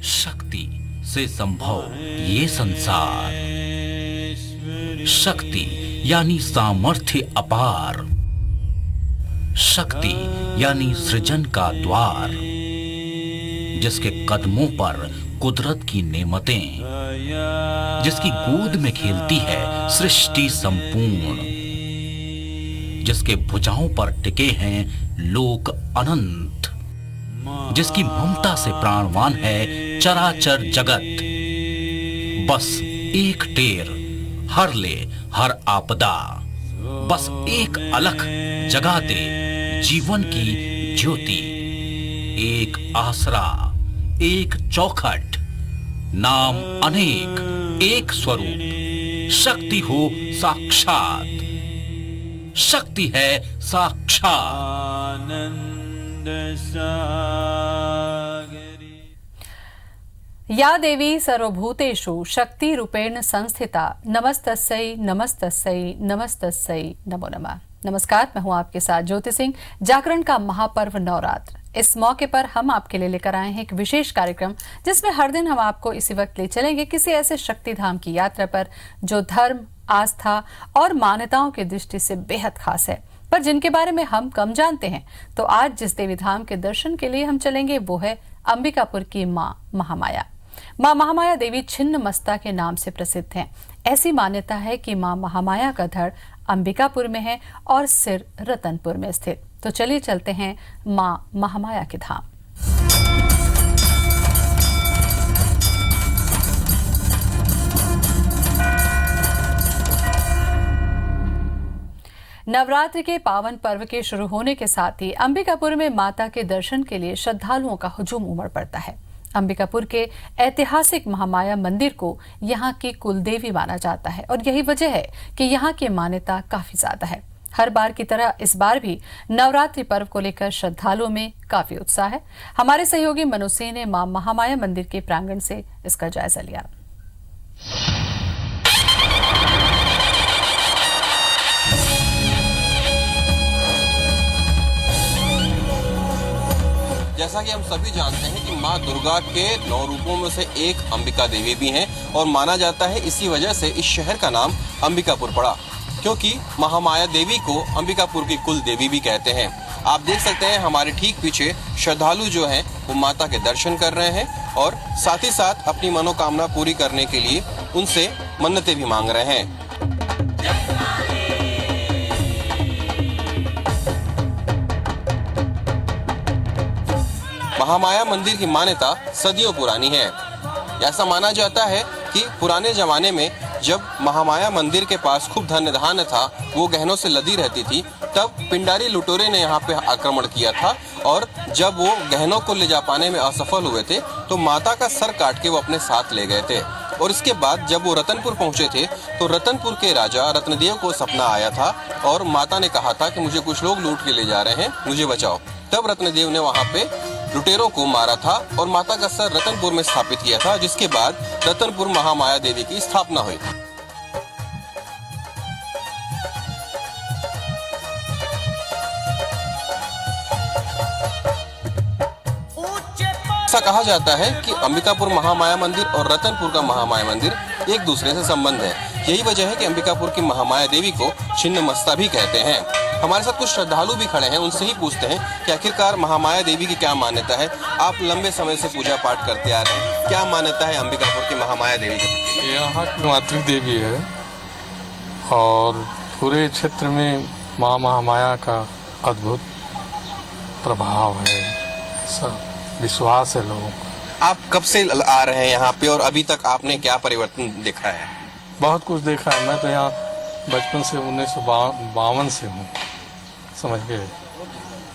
शक्ति से संभव ये संसार। शक्ति यानी सामर्थ्य अपार। शक्ति यानी सृजन का द्वार, जिसके कदमों पर कुदरत की नेमतें, जिसकी गोद में खेलती है सृष्टि संपूर्ण, जिसके भुजाओं पर टिके हैं लोक अनंत, जिसकी ममता से प्राणवान है चराचर जगत। बस एक टेर हर ले हर आपदा, बस एक अलख जगा दे जीवन की ज्योति। एक आसरा, एक चौखट, नाम अनेक, एक स्वरूप। शक्ति हो साक्षात, शक्ति है साक्षात। या देवी सर्वभूतेषु शक्ति रूपेण संस्थिता नमस्तस्यै नमस्तस्यै नमस्तस्यै नमो नमः। नमस्कार, मैं हूं आपके साथ ज्योति सिंह। जागरण का महापर्व नवरात्र, इस मौके पर हम आपके लिए लेकर आए हैं एक विशेष कार्यक्रम, जिसमें हर दिन हम आपको इसी वक्त ले चलेंगे किसी ऐसे शक्ति धाम की यात्रा पर जो धर्म, आस्था और मान्यताओं की दृष्टि से बेहद खास है, पर जिनके बारे में हम कम जानते हैं। तो आज जिस देवी धाम के दर्शन के लिए हम चलेंगे वो है अंबिकापुर की मां महामाया। मां महामाया देवी छिन्न मस्ता के नाम से प्रसिद्ध हैं। ऐसी मान्यता है कि मां महामाया का धड़ अंबिकापुर में है और सिर रतनपुर में स्थित। तो चलिए चलते हैं मां महामाया के धाम। नवरात्रि के पावन पर्व के शुरू होने के साथ ही अंबिकापुर में माता के दर्शन के लिए श्रद्धालुओं का हुजूम उमड़ पड़ता है। अंबिकापुर के ऐतिहासिक महामाया मंदिर को यहाँ की कुलदेवी माना जाता है और यही वजह है कि यहाँ की मान्यता काफी ज्यादा है। हर बार की तरह इस बार भी नवरात्रि पर्व को लेकर श्रद्धालुओं में काफी उत्साह है। हमारे सहयोगी मनोज सिंह ने मां महामाया मंदिर के प्रांगण से इसका जायजा लिया। जैसा कि हम सभी जानते हैं कि माँ दुर्गा के 9 रूपों में से एक अंबिका देवी भी हैं और माना जाता है इसी वजह से इस शहर का नाम अंबिकापुर पड़ा, क्योंकि महामाया देवी को अंबिकापुर की कुल देवी भी कहते हैं। आप देख सकते हैं हमारे ठीक पीछे श्रद्धालु जो हैं वो माता के दर्शन कर रहे हैं और साथ ही साथ अपनी मनोकामना पूरी करने के लिए उनसे मन्नतें भी मांग रहे हैं। महामाया मंदिर की मान्यता सदियों पुरानी है। ऐसा माना जाता है कि पुराने जमाने में जब महामाया मंदिर के पास खूब धन धान्य था, वो गहनों से लदी रहती थी, तब पिंडारी लुटेरे ने यहाँ पे आक्रमण किया था और जब वो गहनों को ले जा पाने में असफल हुए थे तो माता का सर काट के वो अपने साथ ले गए थे। और इसके बाद जब वो रतनपुर पहुंचे थे तो रतनपुर के राजा रत्नदेव को सपना आया था और माता ने कहा था कि मुझे कुछ लोग लूट के ले जा रहे हैं, मुझे बचाओ। तब रत्नदेव ने वहाँ पे लुटेरों को मारा था और माता का सर रतनपुर में स्थापित किया था, जिसके बाद रतनपुर महामाया देवी की स्थापना हुई। ऐसा कहा जाता है कि अंबिकापुर महामाया मंदिर और रतनपुर का महामाया मंदिर एक दूसरे से संबंध है। यही वजह है कि अंबिकापुर की महामाया देवी को छिन्न मस्ता भी कहते हैं। हमारे साथ कुछ श्रद्धालु भी खड़े हैं, उनसे ही पूछते हैं कि आखिरकार महामाया देवी की क्या मान्यता है। आप लंबे समय से पूजा पाठ करते आ रहे हैं, क्या मान्यता है अंबिकापुर की महामाया देवी की? यहाँ की मातृ देवी है और पूरे क्षेत्र में माँ महामाया का अद्भुत प्रभाव है, ऐसा विश्वास है लोगों का। आप कब से आ रहे हैं यहाँ पे और अभी तक आपने क्या परिवर्तन देखा है? बहुत कुछ देखा है। मैं तो यहाँ बचपन से 1952 से हूँ, समझ गए,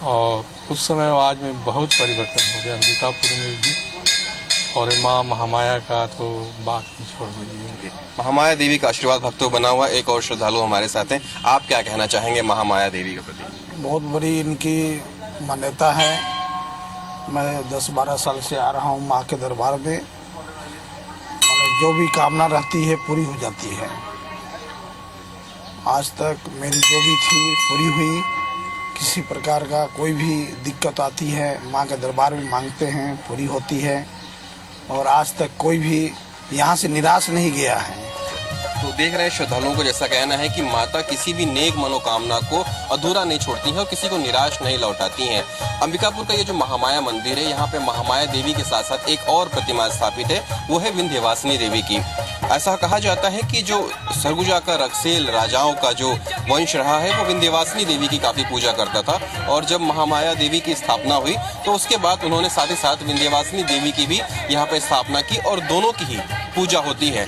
और उस समय आज में बहुत परिवर्तन हो गया अंबिकापुर में भी। और माँ महामाया का तो बात ही छोड़ दीजिए। महामाया देवी का आशीर्वाद भक्तों बना हुआ एक और श्रद्धालु हमारे साथ हैं। आप क्या कहना चाहेंगे महामाया देवी के प्रति? बहुत बड़ी इनकी मान्यता है। मैं 10-12 साल से आ रहा हूँ माँ के दरबार में। जो भी कामना रहती है पूरी हो जाती है। आज तक मेरी जो भी थी पूरी हुई। किसी प्रकार का कोई भी दिक्कत आती है माँ के दरबार में मांगते हैं, पूरी होती है। और आज तक कोई भी यहाँ से निराश नहीं गया है। तो देख रहे हैं श्रद्धालुओं को जैसा कहना है कि माता किसी भी नेक मनोकामना को अधूरा नहीं छोड़ती हैं और किसी को निराश नहीं लौटाती हैं। अंबिकापुर का ये जो महामाया मंदिर है, यहाँ पे महामाया देवी के साथ साथ एक और प्रतिमा स्थापित है, वो है विंध्यवासिनी देवी की। ऐसा कहा जाता है कि जो सरगुजा का रक्सेल राजाओं का जो वंश रहा है, वो विंध्यवासिनी देवी की काफी पूजा करता था, और जब महामाया देवी की स्थापना हुई तो उसके बाद उन्होंने साथ ही साथ विंध्यवासिनी देवी की भी यहाँ पे स्थापना की और दोनों की ही पूजा होती है।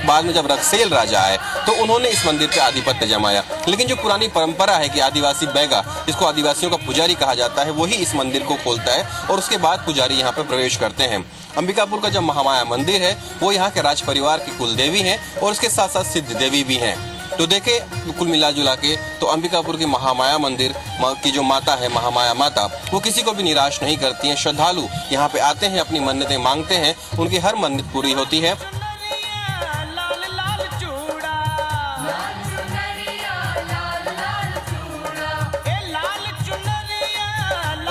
बाद में जब रक्सेल राजा आए तो उन्होंने इस मंदिर पे आधिपत्य जमाया, लेकिन जो पुरानी परंपरा है कि आदिवासी बैगा, जिसको आदिवासियों का पुजारी कहा जाता है, वही इस मंदिर को खोलता है और उसके बाद पुजारी यहाँ पे प्रवेश करते हैं। अंबिकापुर का जो महामाया मंदिर है वो यहाँ के राज परिवार की कुल देवी है और उसके साथ साथ सिद्ध देवी भी हैं। तो देखे कुल मिला जुला के तो अंबिकापुर की महामाया मंदिर की जो माता है, महामाया माता, वो किसी को भी निराश नहीं करती हैं। श्रद्धालु यहाँ पे आते हैं, अपनी मन्नतें मांगते हैं, उनकी हर मन्नत पूरी होती है।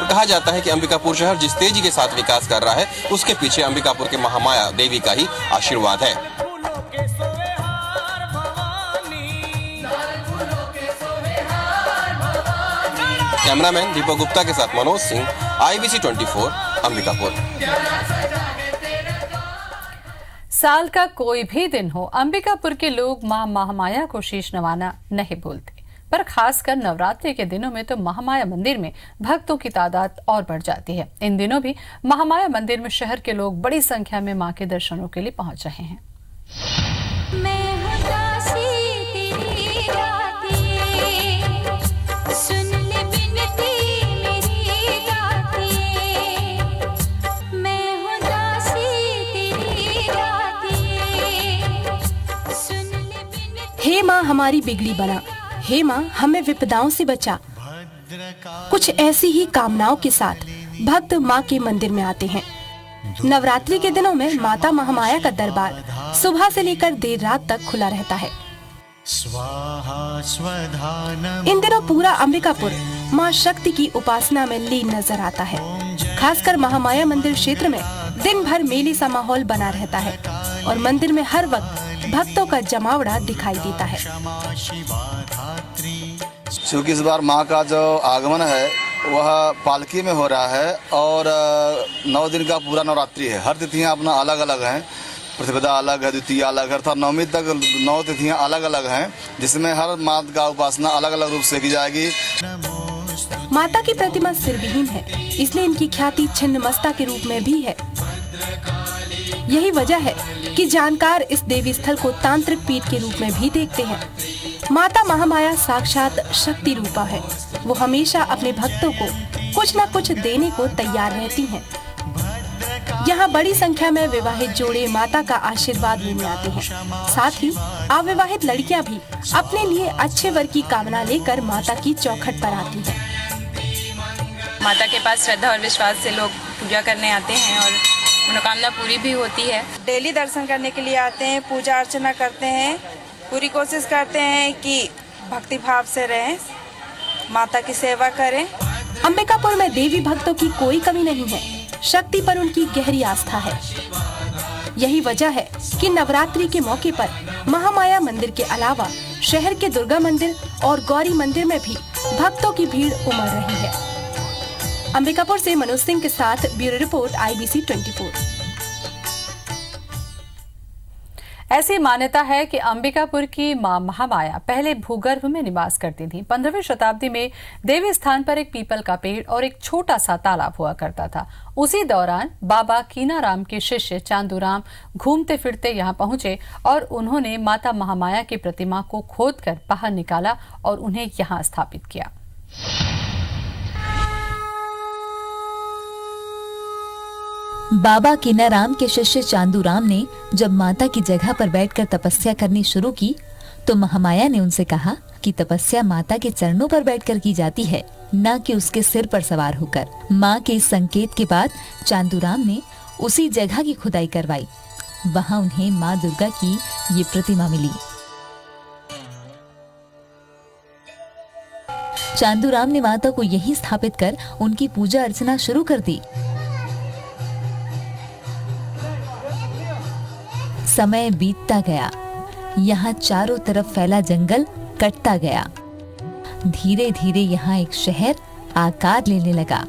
कहा जाता है कि अंबिकापुर शहर जिस तेजी के साथ विकास कर रहा है, उसके पीछे अंबिकापुर के महामाया देवी का ही आशीर्वाद है। कैमरामैन दीपक गुप्ता के साथ मनोज सिंह, IBC 24, अंबिकापुर। साल का कोई भी दिन हो, अंबिकापुर के लोग मां महामाया को शीश नवाना नहीं भूलते, पर खासकर नवरात्रि के दिनों में तो महामाया मंदिर में भक्तों की तादाद और बढ़ जाती है। इन दिनों भी महामाया मंदिर में शहर के लोग बड़ी संख्या में मां के दर्शनों के लिए पहुंच रहे हैं। हे माँ हमारी बिगड़ी बना, हे माँ हमें विपदाओं से बचा। कुछ ऐसी ही कामनाओं के साथ भक्त माँ के मंदिर में आते हैं। नवरात्रि के दिनों में माता महामाया का दरबार सुबह से लेकर देर रात तक खुला रहता है। इन दिनों पूरा अंबिकापुर माँ शक्ति की उपासना में लीन नजर आता है। खासकर महामाया मंदिर क्षेत्र में दिन भर मेले सा माहौल बना रहता है और मंदिर में हर वक्त भक्तों का जमावड़ा दिखाई देता है। क्योंकि इस बार माँ का जो आगमन है वह पालकी में हो रहा है और 9 दिन का पूरा नवरात्रि है। हर तिथियाँ अपना अलग अलग हैं, प्रतिपदा अलग है, द्वितीय अलग है, अर्थात नवमी तक 9 तिथियाँ अलग अलग हैं, जिसमें हर माँ का उपासना अलग अलग रूप से की जाएगी। माता की प्रतिमा सिरविहीन है, इसलिए इनकी ख्याति छिन्नमस्ता के रूप में भी है। यही वजह है कि जानकार इस देवी स्थल को तांत्रिक पीठ के रूप में भी देखते हैं। माता महामाया साक्षात शक्ति रूपा है। वो हमेशा अपने भक्तों को कुछ न कुछ देने को तैयार रहती हैं। यहाँ बड़ी संख्या में विवाहित जोड़े माता का आशीर्वाद लेने आते हैं। साथ ही अविवाहित लड़कियाँ भी अपने लिए अच्छे वर की कामना लेकर माता की चौखट पर आती हैं। माता के पास श्रद्धा और विश्वास से लोग पूजा करने आते हैं और मनोकामना पूरी भी होती है। डेली दर्शन करने के लिए आते हैं, पूजा अर्चना करते हैं, पूरी कोशिश करते हैं कि भक्ति भाव से रहें, माता की सेवा करें। अंबिकापुर में देवी भक्तों की कोई कमी नहीं है, शक्ति पर उनकी गहरी आस्था है। यही वजह है कि नवरात्रि के मौके पर महामाया मंदिर के अलावा शहर के दुर्गा मंदिर और गौरी मंदिर में भी भक्तों की भीड़ उमड़ रही है। अंबिकापुर से मनोज सिंह के साथ ब्यूरो रिपोर्ट IBC 24। ऐसी मान्यता है कि अंबिकापुर की मां महामाया पहले भूगर्भ में निवास करती थी। 15वीं शताब्दी में देवी स्थान पर एक पीपल का पेड़ और एक छोटा सा तालाब हुआ करता था। उसी दौरान बाबा कीनाराम के शिष्य चांदूराम घूमते फिरते यहाँ पहुंचे और उन्होंने माता महामाया की प्रतिमा को खोदकर बाहर निकाला और उन्हें यहाँ स्थापित किया। बाबा कीनाराम के शिष्य चांदूराम ने जब माता की जगह पर बैठकर तपस्या करनी शुरू की तो महामाया ने उनसे कहा कि तपस्या माता के चरणों पर बैठकर की जाती है, न कि उसके सिर पर सवार होकर। माँ के इस संकेत के बाद चांदूराम ने उसी जगह की खुदाई करवाई। वहाँ उन्हें माँ दुर्गा की ये प्रतिमा मिली। चांदूराम ने माता को यहीं स्थापित कर उनकी पूजा अर्चना शुरू कर दी। समय बीतता गया, यहाँ चारों तरफ फैला जंगल कटता गया। धीरे धीरे यहाँ एक शहर आकार लेने लगा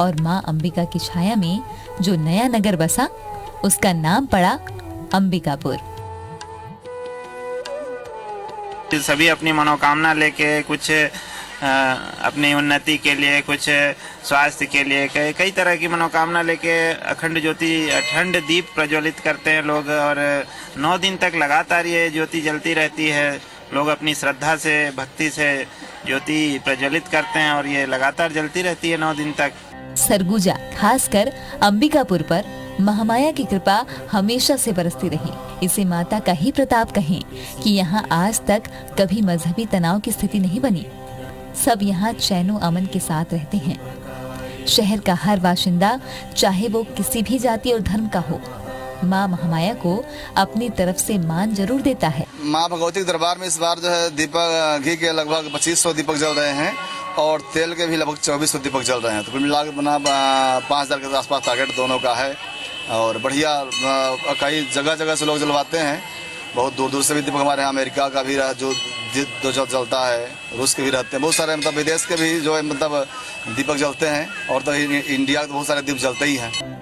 और माँ अंबिका की छाया में जो नया नगर बसा उसका नाम पड़ा अंबिकापुर। सभी अपनी मनोकामना लेके कुछ अपनी उन्नति के लिए, कुछ स्वास्थ्य के लिए, कई तरह की मनोकामना लेके अखंड दीप प्रज्वलित करते हैं लोग। और 9 दिन तक लगातार ये ज्योति जलती रहती है। लोग अपनी श्रद्धा से, भक्ति से ज्योति प्रज्वलित करते हैं और ये लगातार जलती रहती है 9 दिन तक। सरगुजा खासकर अंबिकापुर पर महामाया की कृपा हमेशा से बरसती रही। इसे माता का ही प्रताप कहें कि यहाँ आज तक कभी मजहबी तनाव की स्थिति नहीं बनी। सब यहाँ चैनो अमन के साथ रहते हैं। शहर का हर बाशिंदा, चाहे वो किसी भी जाति और धर्म का हो, माँ महामाया को अपनी तरफ से मान जरूर देता है। माँ भगवती के दरबार में इस बार जो है दीपक, घी के लगभग 2500 दीपक जल रहे हैं और तेल के भी लगभग 2400 दीपक जल रहे हैं। तो कुल मिला के बना 5000 के आसपास टारगेट दोनों का है। और बढ़िया, कई जगह जगह से लोग जलवाते हैं। बहुत दूर दूर से भी दीपक हमारे यहाँ, अमेरिका का भी जो जलता है, रूस के भी रहते हैं, बहुत सारे मतलब विदेश के भी जो है मतलब दीपक जलते हैं। और तो इंडिया के बहुत सारे दीप जलते ही हैं।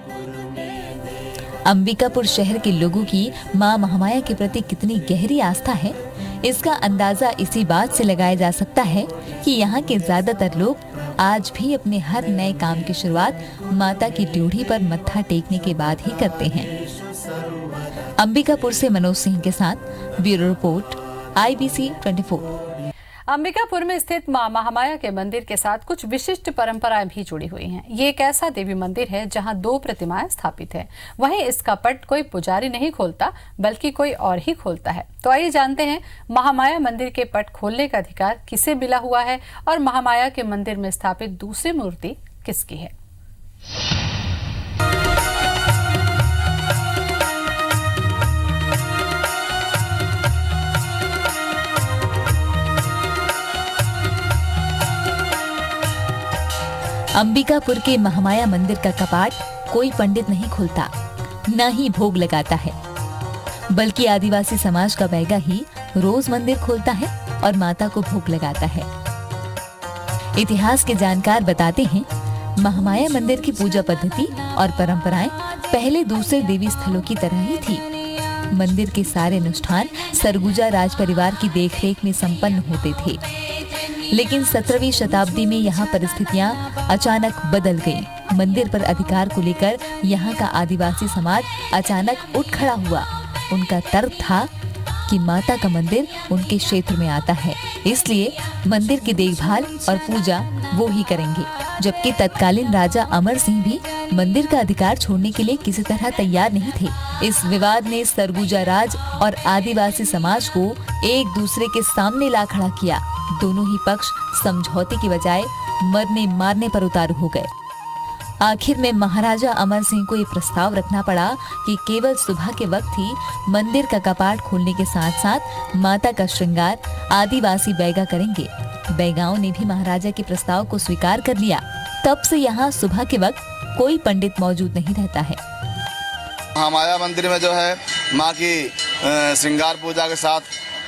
अंबिकापुर शहर के लोगों की मां महामाया के प्रति कितनी गहरी आस्था है, इसका अंदाजा इसी बात से लगाया जा सकता है कि यहाँ के ज्यादातर लोग आज भी अपने हर नए काम की शुरुआत माता की ड्योढ़ी पर मत्था टेकने के बाद ही करते हैं। अंबिकापुर से मनोज सिंह के साथ ब्यूरो रिपोर्ट, IBC 24। अंबिकापुर में स्थित मां महामाया के मंदिर के साथ कुछ विशिष्ट परंपराएं भी जुड़ी हुई हैं। ये एक ऐसा देवी मंदिर है जहां 2 प्रतिमाएं स्थापित है। वहीं इसका पट कोई पुजारी नहीं खोलता, बल्कि कोई और ही खोलता है। तो आइए जानते हैं महामाया मंदिर के पट खोलने का अधिकार किसे मिला हुआ है और महामाया के मंदिर में स्थापित दूसरी मूर्ति किसकी है। अंबिकापुर के महामाया मंदिर का कपाट कोई पंडित नहीं खोलता, न ही भोग लगाता है, बल्कि आदिवासी समाज का बैगा ही रोज मंदिर खोलता है और माता को भोग लगाता है। इतिहास के जानकार बताते हैं, महामाया मंदिर की पूजा पद्धति और परंपराएं पहले दूसरे देवी स्थलों की तरह ही थी। मंदिर के सारे अनुष्ठान सरगुजा राज परिवार की देखरेख में संपन्न होते थे। लेकिन 17वीं शताब्दी में यहाँ परिस्थितियाँ अचानक बदल गईं। मंदिर पर अधिकार को लेकर यहाँ का आदिवासी समाज अचानक उठ खड़ा हुआ। उनका तर्क था कि माता का मंदिर उनके क्षेत्र में आता है, इसलिए मंदिर की देखभाल और पूजा वो ही करेंगे। जबकि तत्कालीन राजा अमर सिंह भी मंदिर का अधिकार छोड़ने के लिए किसी तरह तैयार नहीं थे। इस विवाद ने सरगुजा राज और आदिवासी समाज को एक दूसरे के सामने ला खड़ा किया। दोनों ही पक्ष समझौते की बजाय मरने मारने पर उतारू हो गए। आखिर में महाराजा अमर सिंह को ये प्रस्ताव रखना पड़ा कि केवल सुबह के वक्त ही मंदिर का कपाट खोलने के साथ साथ माता का श्रृंगार आदिवासी बैगा करेंगे। बैगाओं ने भी महाराजा के प्रस्ताव को स्वीकार कर लिया। तब से यहाँ सुबह के वक्त कोई पंडित मौजूद नहीं रहता है। महामाया मंदिर में जो है माँ की श्रृंगार पूजा के साथ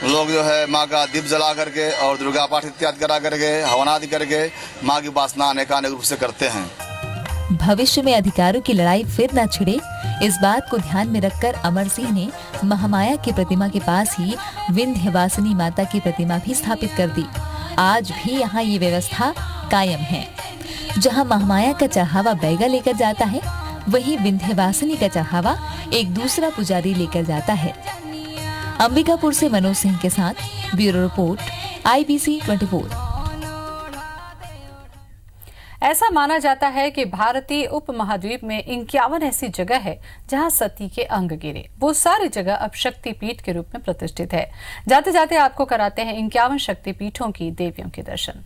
लोग जो है माँ का दीप जला करके और दुर्गा पाठ इत्यादि करा करके, हवनादि करके माँ की उपासना अनेकानेक रूप से करते हैं। भविष्य में अधिकारों की लड़ाई फिर न छिड़े, इस बात को ध्यान में रखकर अमर सिंह ने महामाया की प्रतिमा के पास ही विंध्यवासिनी माता की प्रतिमा भी स्थापित कर दी। आज भी यहाँ ये व्यवस्था कायम है। जहाँ महामाया का चढ़ावा बैगा लेकर जाता है, वहीं विंध्यवासिनी का चढ़ावा एक दूसरा पुजारी लेकर जाता है। अंबिकापुर से मनोज सिंह के साथ ब्यूरो रिपोर्ट, IBC 24। ऐसा माना जाता है कि भारतीय उपमहाद्वीप में 51 ऐसी जगह है जहां सती के अंग गिरे। वो सारी जगह अब शक्तिपीठ के रूप में प्रतिष्ठित है। जाते जाते आपको कराते हैं 51 शक्तिपीठों की देवियों के दर्शन।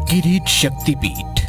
किरीट शक्तिपीठ